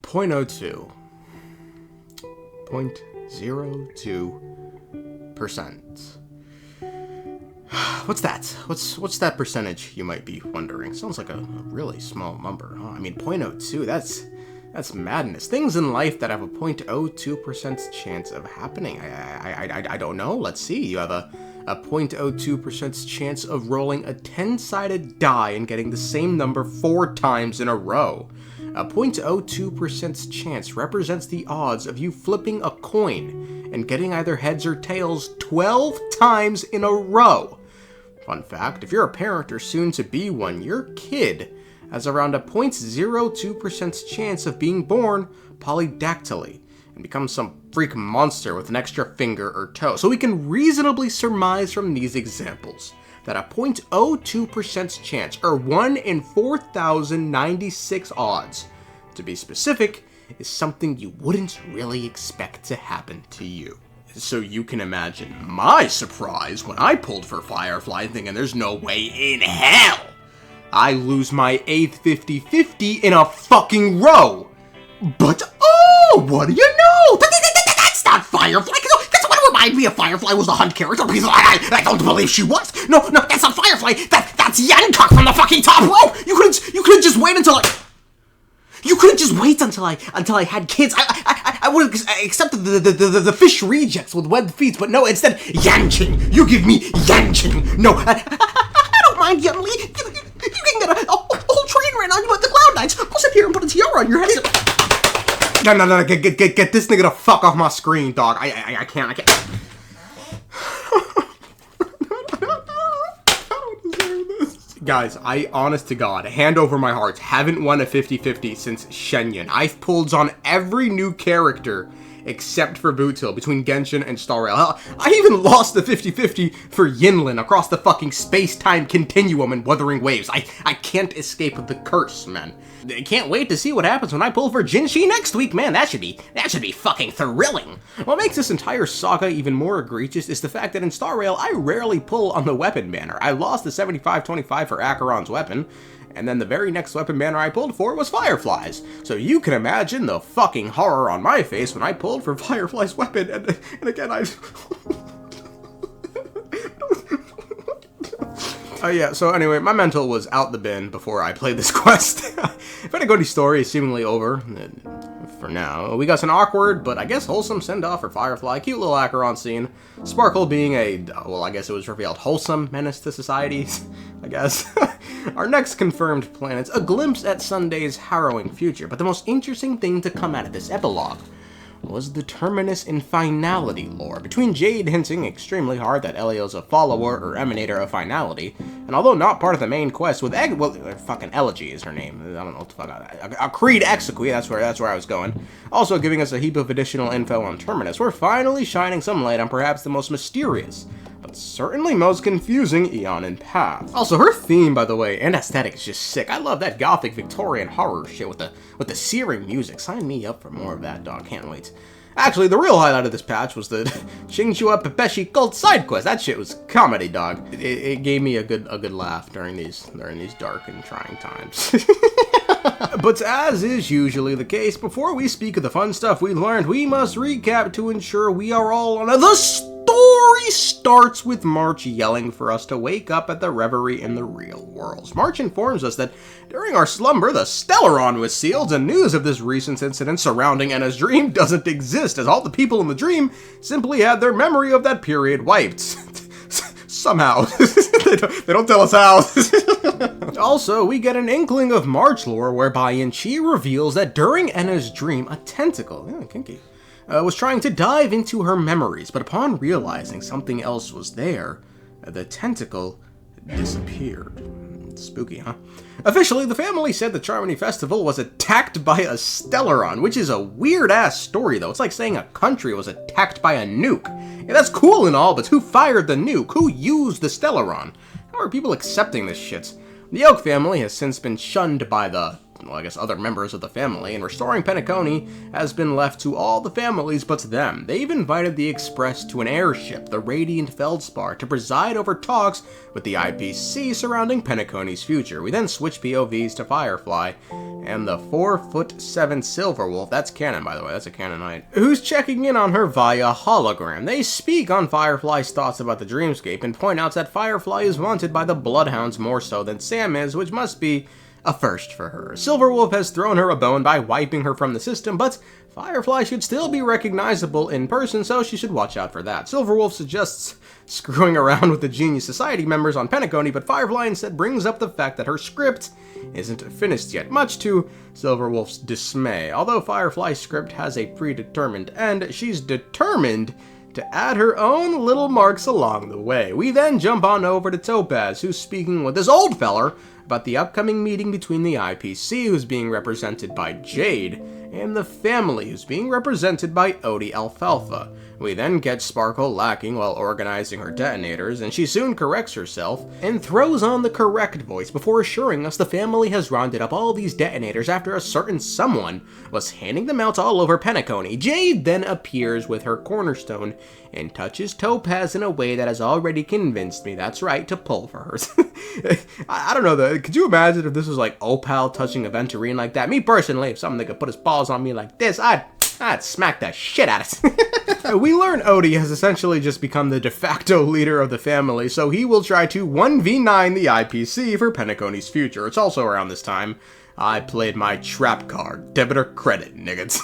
0.02. 0.02%. What's that? What's that percentage, you might be wondering? Sounds like a really small number, huh? I mean, 0.02, that's madness. Things in life that have a 0.02% chance of happening. I don't know. Let's see. You have a 0.02% chance of rolling a 10-sided die and getting the same number 4 times in a row. A 0.02% chance represents the odds of you flipping a coin and getting either heads or tails 12 times in a row. Fun fact, if you're a parent or soon to be one, your kid has around a 0.02% chance of being born polydactyly and become some freak monster with an extra finger or toe. So we can reasonably surmise from these examples that a 0.02% chance, or 1 in 4,096 odds, to be specific, is something you wouldn't really expect to happen to you. So you can imagine my surprise when I pulled for Firefly thinking there's no way in hell I lose my 8th 50-50 in a fucking row. But oh, what do you know? That's not Firefly. That's what reminded me of Firefly was the hunt character. Because I don't believe she was. No, that's not Firefly. That's Yancock from the fucking top rope. You couldn't just wait until I had kids. I would have accepted the fish rejects with webbed feet, but no, instead, Yanqing. You give me Yanqing. No, I don't mind, Yunli. You can get a whole train ran on you at the Cloud Knights. I'll sit here and put a tiara on your head. No, get this nigga the fuck off my screen, dog. I can't. Guys, I, honest to God, hand over my heart, haven't won a 50-50 since Shenyun. I've pulled on every new character except for Bootil between Genshin and Star Rail. Hell, I even lost the 50-50 for Yinlin across the fucking space-time continuum and Wuthering Waves. I can't escape the curse, man. I can't wait to see what happens when I pull for Jinshi next week, man. That should be fucking thrilling. What makes this entire saga even more egregious is the fact that in Star Rail, I rarely pull on the weapon banner. I lost the 75-25 for Acheron's weapon, and then the very next weapon banner I pulled for was Firefly's. So you can imagine the fucking horror on my face when I pulled for Firefly's weapon, and again, yeah, so anyway, my mental was out the bin before I played this quest. Penacony story is seemingly over, for now. We got some awkward, but I guess wholesome send-off for Firefly, cute little Acheron scene. Sparkle being well, I guess it was revealed, wholesome menace to society, I guess. Our next confirmed planet's a glimpse at Sunday's harrowing future, but the most interesting thing to come out of this epilogue was the terminus in finality lore, between Jade hinting extremely hard that Elio's a follower or emanator of finality, and although not part of the main quest, with fucking Elegy is her name, I don't know what the fuck, a Creed Exequi, that's where I was going, also giving us a heap of additional info on Terminus. We're finally shining some light on perhaps the most mysterious, but certainly most confusing Eonin path. Also, her theme, by the way, and aesthetic is just sick. I love that gothic Victorian horror shit with the searing music. Sign me up for more of that, dog. Can't wait. Actually, the real highlight of this patch was the xianzhou Pepeshi cult side quest. That shit was comedy, dog. It gave me a good laugh during these dark and trying times. But as is usually the case, before we speak of the fun stuff we learned, we must recap to ensure we are all on the story starts with March yelling for us to wake up at the reverie in the real world. March informs us that during our slumber, the Stellaron was sealed, and news of this recent incident surrounding Enna's dream doesn't exist, as all the people in the dream simply had their memory of that period wiped. Somehow. They don't tell us how. Also, we get an inkling of March lore, whereby Yanchi reveals that during Enna's dream, a tentacle, kinky, was trying to dive into her memories, but upon realizing something else was there, the tentacle disappeared. Spooky, huh? Officially, the family said the Charmony Festival was attacked by a Stellaron, which is a weird-ass story, though. It's like saying a country was attacked by a nuke. Yeah, that's cool and all, but who fired the nuke? Who used the Stellaron? How are people accepting this shit? The Oak family has since been shunned by the well, I guess other members of the family, and restoring Penacony has been left to all the families but them. They've invited the Express to an airship, the Radiant Feldspar, to preside over talks with the IPC surrounding Penacony's future. We then switch POVs to Firefly and the 4'7" Silverwolf, that's canon by the way, that's a Canaanite, who's checking in on her via hologram. They speak on Firefly's thoughts about the dreamscape and point out that Firefly is wanted by the Bloodhounds more so than Sam is, which must be a first for her. Silverwolf has thrown her a bone by wiping her from the system, but Firefly should still be recognizable in person, so she should watch out for that. Silverwolf suggests screwing around with the Genius Society members on Penacony, but Firefly instead brings up the fact that her script isn't finished yet, much to Silverwolf's dismay. Although Firefly's script has a predetermined end, she's determined to add her own little marks along the way. We then jump on over to Topaz, who's speaking with this old feller about the upcoming meeting between the IPC, who's being represented by Jade, and the family, who's being represented by Odie Alfalfa. We then get Sparkle lacking while organizing her detonators, and she soon corrects herself and throws on the correct voice before assuring us the family has rounded up all these detonators after a certain someone was handing them out all over Penacony. Jade then appears with her cornerstone and touches Topaz in a way that has already convinced me, that's right, to pull for her. I don't know though, could you imagine if this was like Opal touching a Venturine like that? Me personally, if someone could put his paws on me like this, I'd smack the shit out of it. We learn Odie has essentially just become the de facto leader of the family, so he will try to 1v9 the IPC for Penacony's future. It's also around this time I played my trap card, debit or credit, niggas,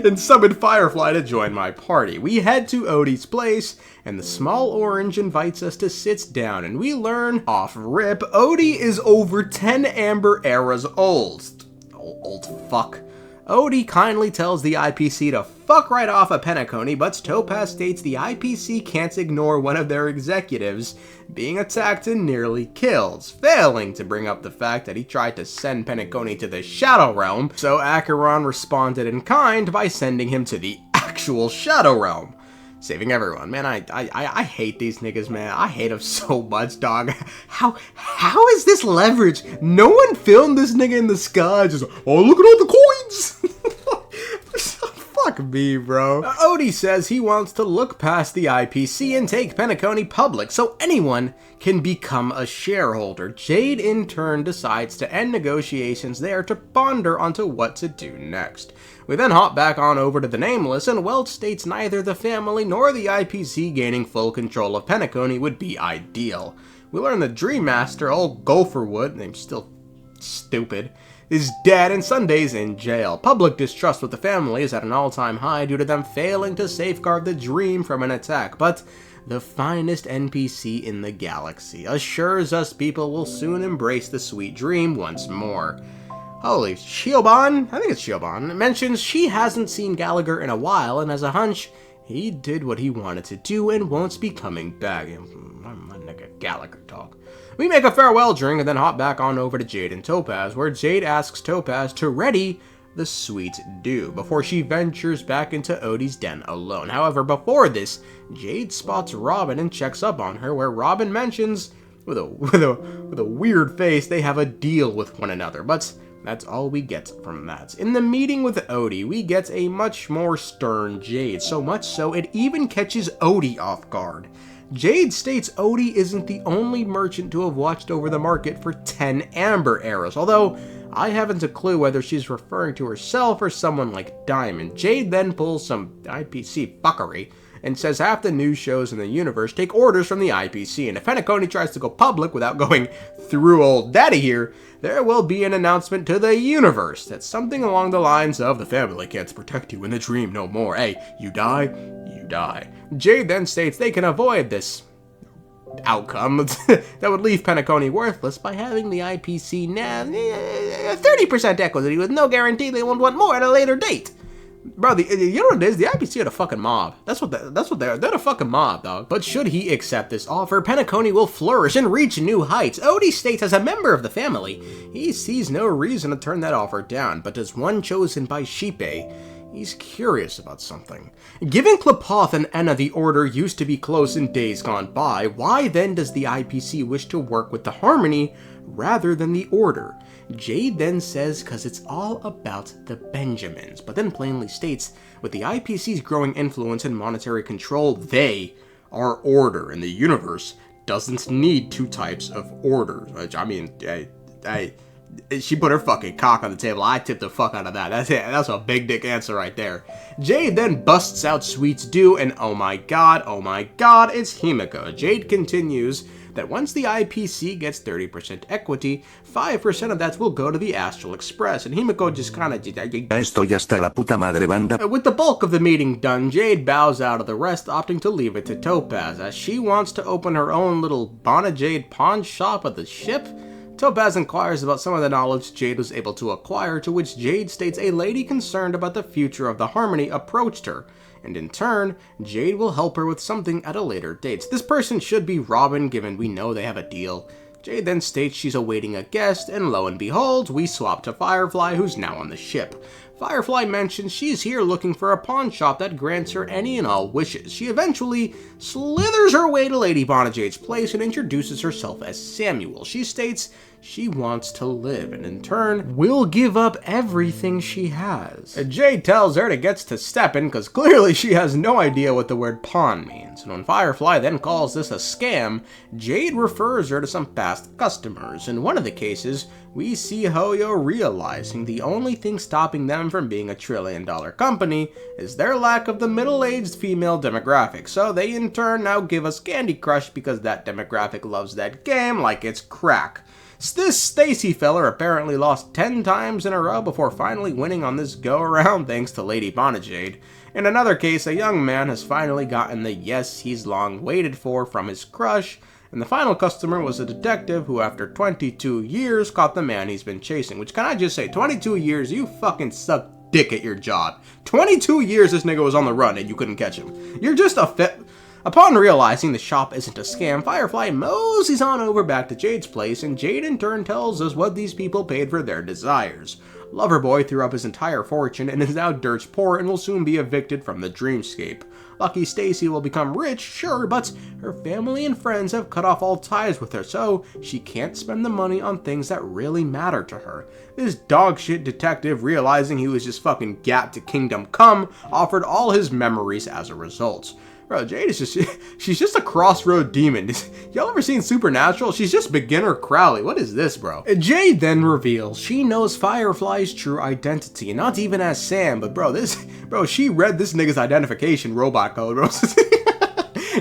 and summoned Firefly to join my party. We head to Odie's place, and the small orange invites us to sit down, and we learn, off rip, Odie is over 10 Amber eras old. Old fuck. Odie kindly tells the IPC to fuck right off of Penacony, but Topaz states the IPC can't ignore one of their executives being attacked and nearly killed, failing to bring up the fact that he tried to send Penacony to the Shadow Realm, so Acheron responded in kind by sending him to the actual Shadow Realm, saving everyone. Man, I hate these niggas, man. I hate them so much, dog. How is this leverage? No one filmed this nigga in the sky, just, oh, look at all the coins! Fuck me, bro. Odie says he wants to look past the IPC and take Penacony public so anyone can become a shareholder. Jade, in turn, decides to end negotiations there to ponder onto what to do next. We then hop back on over to the Nameless, and Welch states neither the family nor the IPC gaining full control of Penacony would be ideal. We learn the Dream Master, old Gopherwood, named still stupid, is dead and Sunday's in jail. Public distrust with the family is at an all-time high due to them failing to safeguard the Dream from an attack, but the finest NPC in the galaxy assures us people will soon embrace the sweet dream once more. Holy, Shioban, I think it's Shioban, mentions she hasn't seen Gallagher in a while and has a hunch he did what he wanted to do and won't be coming back. My nigga Gallagher talk. We make a farewell drink and then hop back on over to Jade and Topaz, where Jade asks Topaz to ready the sweet dew before she ventures back into Odie's den alone. However, before this, Jade spots Robin and checks up on her, where Robin mentions, with a weird face, they have a deal with one another, but that's all we get from that. In the meeting with Odie, we get a much more stern Jade, so much so it even catches Odie off guard. Jade states Odie isn't the only merchant to have watched over the market for 10 Amber eras, although I haven't a clue whether she's referring to herself or someone like Diamond. Jade then pulls some IPC fuckery and says half the news shows in the universe take orders from the IPC, and if Penacony tries to go public without going through old daddy here, there will be an announcement to the universe that's something along the lines of, the family can't protect you in the dream no more. Hey, you die, you die. Jade then states they can avoid this outcome that would leave Penacony worthless by having the IPC now 30% equity with no guarantee they won't want more at a later date. Bro, you know what it is? The IPC are the fucking mob. That's what they're the fucking mob, dog. But should he accept this offer, Penacony will flourish and reach new heights. Odie states as a member of the family, he sees no reason to turn that offer down, but as one chosen by Sheepe, he's curious about something. Given Klepoth and Enna the order used to be close in days gone by, why then does the IPC wish to work with the Harmony rather than the order. Jade then says cause it's all about the Benjamins, but then plainly states, with the IPC's growing influence and monetary control, they are order, and the universe doesn't need two types of order. Which, I mean, she put her fucking cock on the table. I tipped the fuck out of that. That's it. That's a big dick answer right there. Jade then busts out Sweet's due, and oh my god, it's Himiko. Jade continues that once the IPC gets 30% equity, 5% of that will go to the Astral Express, and Himiko just kinda... Estoy hasta la puta madre banda. With the bulk of the meeting done, Jade bows out of the rest, opting to leave it to Topaz, as she wants to open her own little Bonna Jade pawn shop at the ship. Topaz inquires about some of the knowledge Jade was able to acquire, to which Jade states a lady concerned about the future of the Harmony approached her, and in turn, Jade will help her with something at a later date. This person should be Robin, given we know they have a deal. Jade then states she's awaiting a guest, and lo and behold, we swap to Firefly, who's now on the ship. Firefly mentions she's here looking for a pawn shop that grants her any and all wishes. She eventually slithers her way to Lady Bonajade's place and introduces herself as Samuel. She states she wants to live, and in turn, will give up everything she has. Jade tells her to get to steppin', because clearly she has no idea what the word pawn means. And when Firefly then calls this a scam, Jade refers her to some past customers. In one of the cases, we see Hoyo realizing the only thing stopping them from being a $1 trillion company is their lack of the middle-aged female demographic. So they in turn now give us Candy Crush because that demographic loves that game like it's crack. This Stacy feller apparently lost 10 times in a row before finally winning on this go-around thanks to Lady Bonajade. In another case, a young man has finally gotten the yes he's long waited for from his crush, and the final customer was a detective who after 22 years caught the man he's been chasing. Which, can I just say, 22 years, you fucking suck dick at your job. 22 years this nigga was on the run and you couldn't catch him. You're just a fit... Upon realizing the shop isn't a scam, Firefly moseys on over back to Jade's place, and Jade in turn tells us what these people paid for their desires. Loverboy threw up his entire fortune and is now dirt poor and will soon be evicted from the dreamscape. Lucky Stacy will become rich, sure, but her family and friends have cut off all ties with her, so she can't spend the money on things that really matter to her. This dogshit detective, realizing he was just fucking gapped to Kingdom Come, offered all his memories as a result. Bro, Jade is just, she's just a crossroad demon. Y'all ever seen Supernatural? She's just beginner Crowley. What is this, bro? Jade then reveals she knows Firefly's true identity, and not even as Sam, but bro, she read this nigga's identification robot code, bro.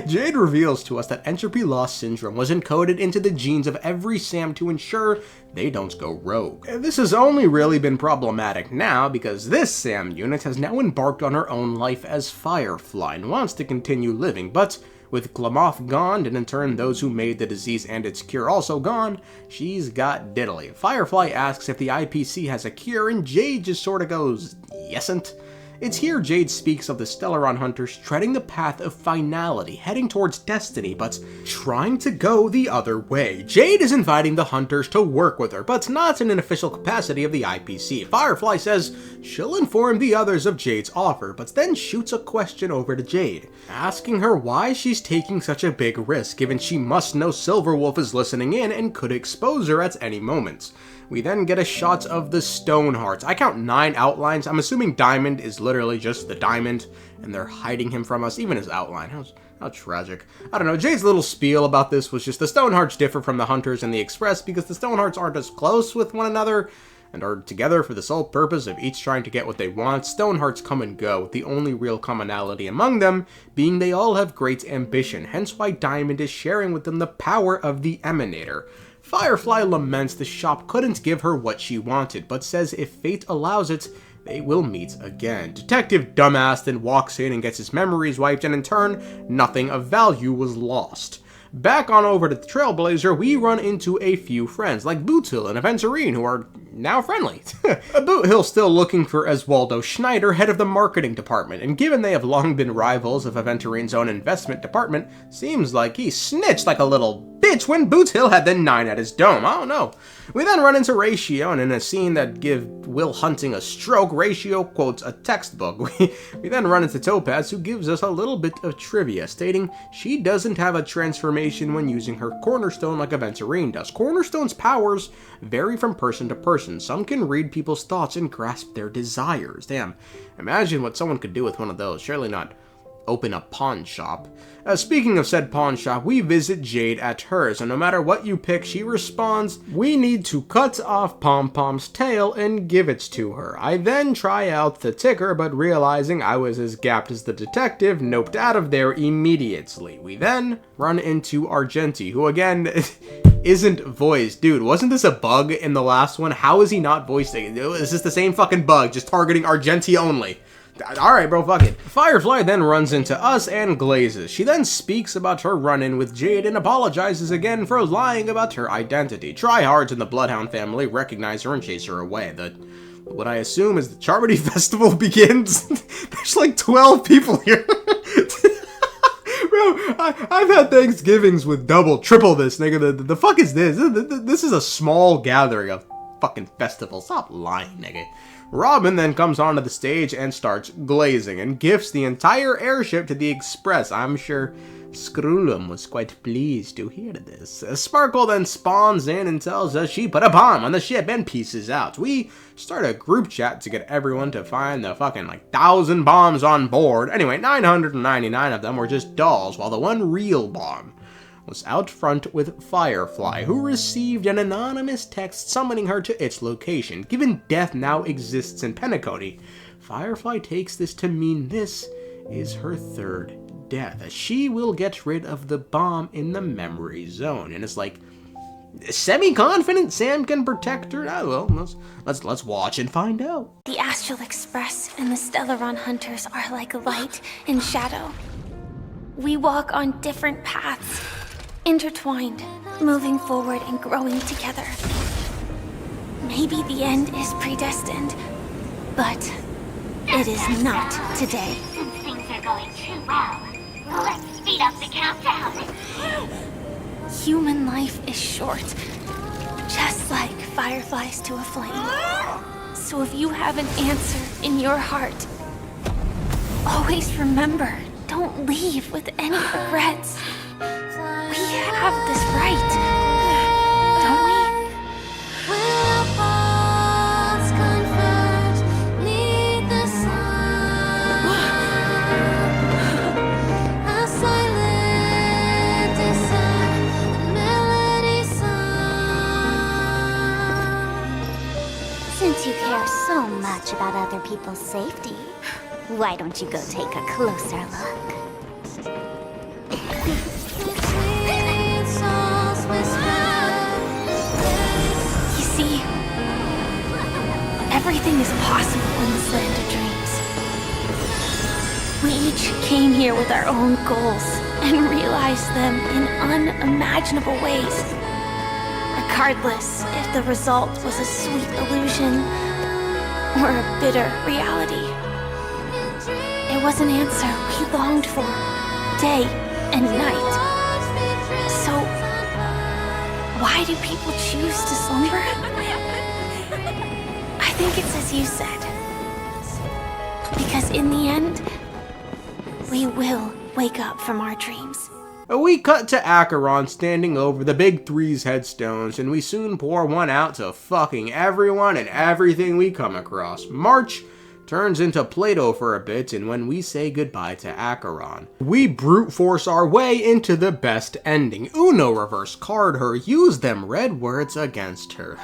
Jade reveals to us that entropy loss syndrome was encoded into the genes of every Sam to ensure they don't go rogue. This has only really been problematic now because this Sam unit has now embarked on her own life as Firefly and wants to continue living, but with Glamoth gone, and in turn those who made the disease and its cure also gone, she's got diddly. Firefly asks if the IPC has a cure, and Jade just sorta goes, yesn't. It's here Jade speaks of the Stellaron hunters treading the path of finality, heading towards destiny, but trying to go the other way. Jade is inviting the hunters to work with her, but not in an official capacity of the IPC. Firefly says she'll inform the others of Jade's offer, but then shoots a question over to Jade, asking her why she's taking such a big risk, given she must know Silverwolf is listening in and could expose her at any moment. We then get a shot of the Stonehearts. I count 9 outlines. I'm assuming Diamond is literally just the diamond, and they're hiding him from us, even his outline. How tragic. I don't know, Jade's little spiel about this was just the Stonehearts differ from the Hunters and the Express because the Stonehearts aren't as close with one another and are together for the sole purpose of each trying to get what they want. Stonehearts come and go, with the only real commonality among them being they all have great ambition, hence why Diamond is sharing with them the power of the Emanator. Firefly laments the shop couldn't give her what she wanted, but says if fate allows it, they will meet again. Detective Dumbass then walks in and gets his memories wiped, and in turn, nothing of value was lost. Back on over to the Trailblazer, we run into a few friends, like Bootil and Aventurine, who are now friendly. Boot Hill still looking for Oswaldo Schneider, head of the marketing department, and given they have long been rivals of Aventurine's own investment department, seems like he snitched like a little bitch when Boots Hill had the 9 at his dome. I don't know. We then run into Ratio, and in a scene that give Will Hunting a stroke, Ratio quotes a textbook. We then run into Topaz, who gives us a little bit of trivia, stating she doesn't have a transformation when using her Cornerstone like Aventurine does. Cornerstone's powers vary from person to person. Some can read people's thoughts and grasp their desires. Damn, imagine what someone could do with one of those. Surely not open a pawn shop. Speaking of said pawn shop, we visit Jade at hers, and no matter what you pick, she responds, "We need to cut off Pom Pom's tail and give it to her." I then try out the ticker, but realizing I was as gapped as the detective, noped out of there immediately. We then run into Argenti, who again isn't voiced. Dude, wasn't this a bug in the last one? How is he not voicing? Is this the same fucking bug, just targeting Argenti only? Alright, bro, fuck it. Firefly then runs into us and glazes. She then speaks about her run-in with Jade and apologizes again for lying about her identity. Tryhards in the Bloodhound family recognize her and chase her away. What I assume is the Charmony Festival begins. There's like 12 people here. Bro, I've had Thanksgivings with double, triple this, nigga. The fuck is this? This is a small gathering of fucking festival. Stop lying, nigga. Robin then comes onto the stage and starts glazing and gifts the entire airship to the Express. I'm sure Scroolum was quite pleased to hear this. Sparkle then spawns in and tells us she put a bomb on the ship and pieces out. We start a group chat to get everyone to find the fucking 1,000 bombs on board. Anyway, 999 of them were just dolls, while the one real bomb was out front with Firefly, who received an anonymous text summoning her to its location. Given death now exists in Penacony, Firefly takes this to mean this is her third death, as she will get rid of the bomb in the memory zone. And it's like, semi-confident Sam can protect her? Ah, well, let's watch and find out. The Astral Express and the Stellaron Hunters are like light and shadow. We walk on different paths, intertwined, moving forward and growing together. Maybe the end is predestined, but it is not today. Since things are going too well, let's speed up the countdown. Human life is short, just like fireflies to a flame. So if you have an answer in your heart, always remember, don't leave with any regrets. We have this right, don't we? Will paths converge neath the sun? A silent descent, melody sung. Since you care so much about other people's safety, why don't you go take a closer look? You see, everything is possible in this land of dreams. We each came here with our own goals and realized them in unimaginable ways. Regardless if the result was a sweet illusion or a bitter reality. It was an answer we longed for, day and night. So, why do people choose to slumber? I think it's as you said. Because in the end, we will wake up from our dreams. We cut to Acheron standing over the Big Three's headstones, and we soon pour one out to fucking everyone and everything we come across. March turns into Play-Doh for a bit, and when we say goodbye to Acheron, we brute force our way into the best ending. Uno reverse card her, use them red words against her.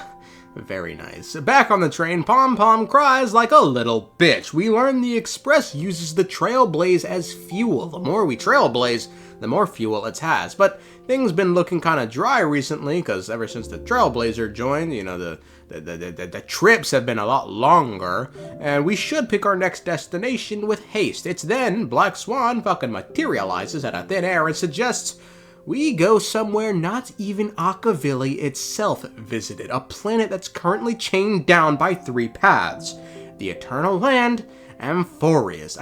Very nice. Back on the train, Pom Pom cries like a little bitch. We learn the Express uses the Trailblaze as fuel. The more we trailblaze, the more fuel it has. But things been looking kind of dry recently, because ever since the Trailblazer joined, you know, the trips have been a lot longer, and we should pick our next destination with haste. It's then Black Swan fucking materializes out of thin air and suggests we go somewhere not even Akavili itself visited, a planet that's currently chained down by 3 paths: the Eternal Land, Amphorius.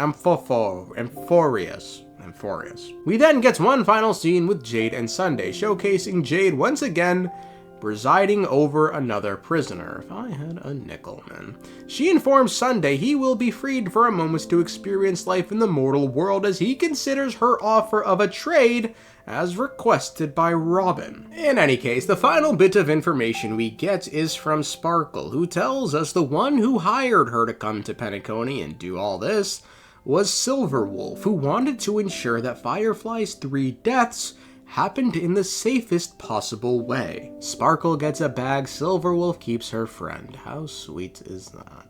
We then get one final scene with Jade and Sunday, showcasing Jade once again presiding over another prisoner. If I had a nickel, man. She informs Sunday he will be freed for a moment to experience life in the mortal world as he considers her offer of a trade as requested by Robin. In any case, the final bit of information we get is from Sparkle, who tells us the one who hired her to come to Penacony and do all this was Silverwolf, who wanted to ensure that Firefly's 3 deaths happened in the safest possible way. Sparkle gets a bag, Silverwolf keeps her friend. How sweet is that?